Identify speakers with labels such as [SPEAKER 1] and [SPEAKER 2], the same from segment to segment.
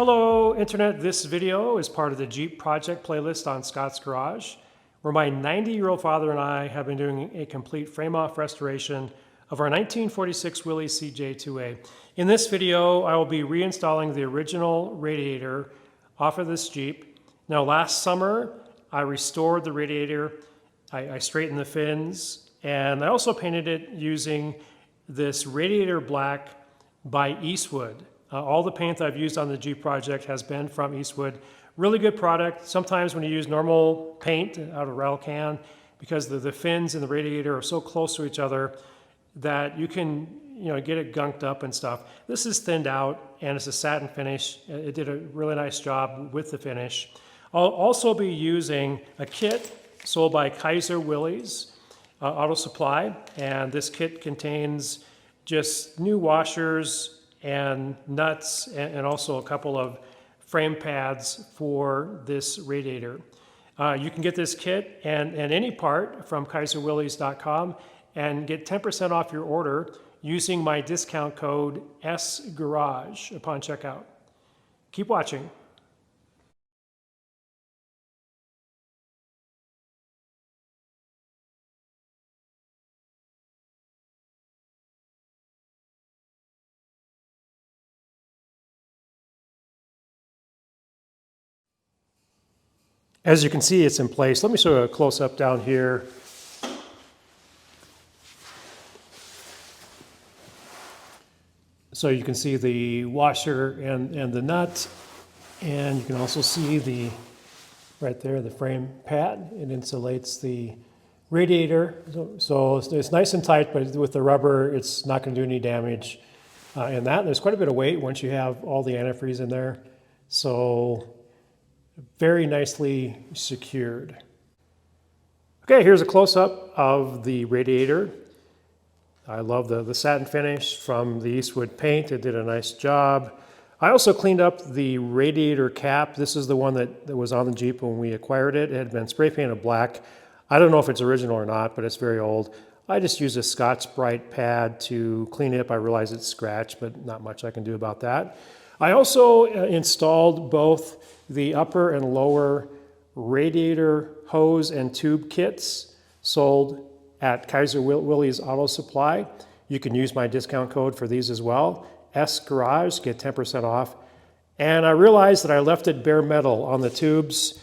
[SPEAKER 1] Hello Internet, this video is part of the Jeep project playlist on Scott's Garage, where my 90-year-old father and I have been doing a complete frame-off restoration of our 1946 Willys CJ2A. In this video, I will be reinstalling the original radiator off of this Jeep. Now last summer, I restored the radiator, I straightened the fins, and I also painted it using this Radiator Black by Eastwood. All the paint that I've used on the Jeep project has been from Eastwood. Really good product. Sometimes when you use normal paint out of a rattle can, because the fins and the radiator are so close to each other that you can get it gunked up and stuff. This is thinned out and it's a satin finish. It did a really nice job with the finish. I'll also be using a kit sold by Willys Auto Supply, and this kit contains just new washers and nuts, and also a couple of frame pads for this radiator. You can get this kit and any part from KaiserWillys.com and get 10% off your order using my discount code SGarage upon checkout. Keep watching. As you can see, it's in place. Let me show you a close-up down here. So you can see the washer and the nut, and you can also see right there, the frame pad. It insulates the radiator. So it's nice and tight, but with the rubber, it's not going to do any damage in that. There's quite a bit of weight once you have all the antifreeze in there. So very nicely secured. Okay, here's a close-up of the radiator. I love the satin finish from the Eastwood paint. It did a nice job. I also cleaned up the radiator cap. This is the one that was on the Jeep when we acquired it. It had been spray painted black. I don't know if it's original or not, but it's very old. I just used a Scotch-Brite pad to clean it up. I realize it's scratched, but not much I can do about that. I also installed both the upper and lower radiator hose and tube kits sold at Willys Auto Supply. You can use my discount code for these as well. SGarage, get 10% off. And I realized that I left it bare metal on the tubes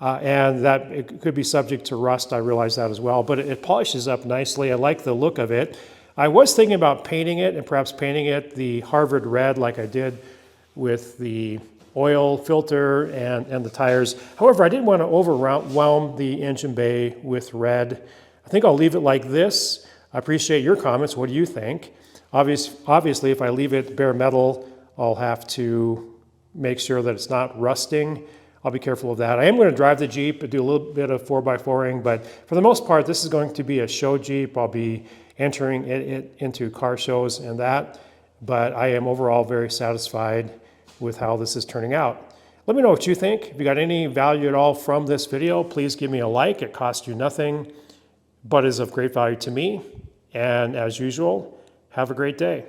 [SPEAKER 1] and that it could be subject to rust. I realized that as well, but it polishes up nicely. I like the look of it. I was thinking about painting it and perhaps painting it the Harvard red like I did with the oil filter and the tires. However, I didn't want to overwhelm the engine bay with red. I think I'll leave it like this. I appreciate your comments. What do you think? Obviously, if I leave it bare metal, I'll have to make sure that it's not rusting. I'll be careful of that. I am going to drive the Jeep and do a little bit of 4x4ing, but for the most part, this is going to be a show Jeep. I'll be entering it into car shows and that, but I am overall very satisfied with how this is turning out. Let me know what you think. If you got any value at all from this video, please give me a like. It costs you nothing, but is of great value to me. And as usual, have a great day.